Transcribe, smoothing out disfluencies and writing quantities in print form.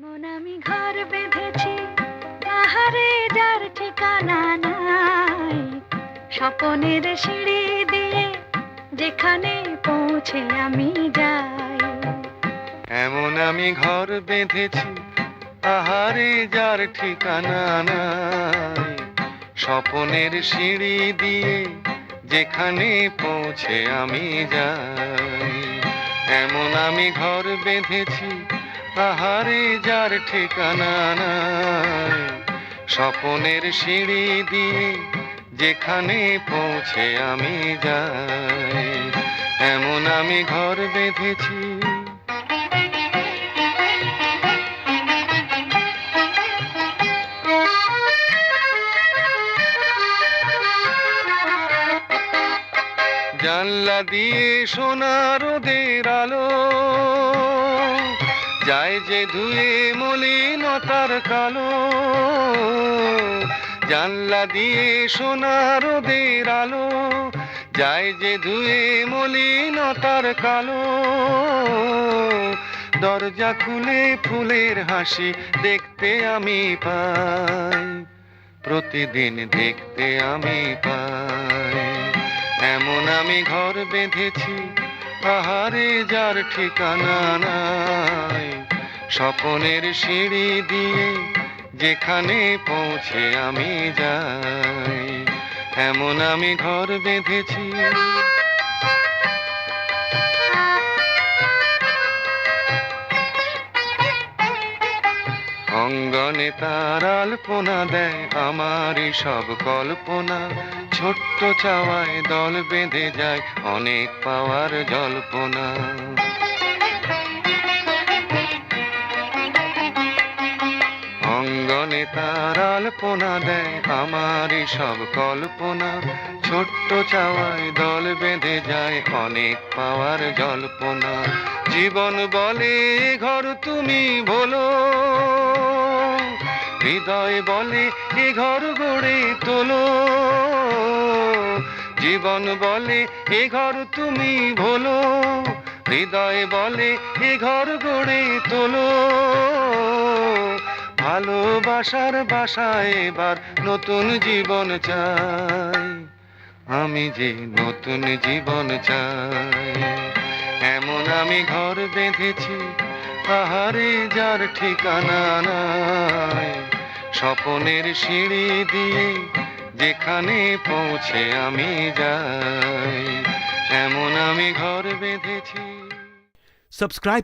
এমন আমি ঘর বেঁধেছি, আহারে যার ঠিকানা নাই। স্বপনের সিঁড়ি দিয়ে যেখানে পৌঁছে আমি যাই। এমন আমি ঘর বেঁধেছি, আহারে যার ঠিকানা নাই। স্বপনের সিঁড়ি দিয়ে যেখানে পৌঁছে আমি যাই। এমন আমি ঘর বেঁধেছি, আহারে যার ঠিকানা নাই। স্বপনের সিঁড়ি দিয়ে যেখানে পৌঁছে আমি যাই। এমন আমি ঘর বেঁধেছি। জানলা দিয়ে সোনা রোদের আলো যায় যে ধুয়ে মলিনতার কালো। জানলা দিয়ে সোনা রোদের আলো যায় যে ধুয়ে মলিনতার কালো। দরজা খুলে ফুলের হাসি দেখতে আমি পাই, প্রতিদিন দেখতে আমি পাই। এমন আমি ঘর বেঁধেছি, আহারে যার ঠিকানা নাই। স্বপনের সিঁড়ি দিয়ে যেখানে পৌঁছে আমি যাই। এমন আমি ঘর বেঁধেছি। অঙ্গনে তার আলপনা দেয় আমারই সব কল্পনা। ছোট্ট চাওয়ায় দল বেঁধে যায় অনেক পাওয়ার জল্পনা। অঙ্গনে তার আলপনা দেয় আমারই সব কল্পনা। ছোট্ট চাওয়ায় দল বেঁধে যায় অনেক পাওয়ার জল্পনা। জীবন বলে ঘর তুমি ভোলো, হৃদয় বলে এ ঘর গড়ে তোলো। জীবন বলে এ ঘর তুমি ভোলো, হৃদয় বলে এ ঘর গড়ে তোলো। ভালোবাসার বাসায় এবার নতুন জীবন চাই, আমি যে নতুন জীবন চাই। এমন আমি ঘর বেঁধেছি, আহারে যার ঠিকানা নাই। স্বপনের সিঁড়ি দিয়ে যেখানে পৌঁছে আমি যাই। এমন আমি ঘর বেঁধেছি। Subscribe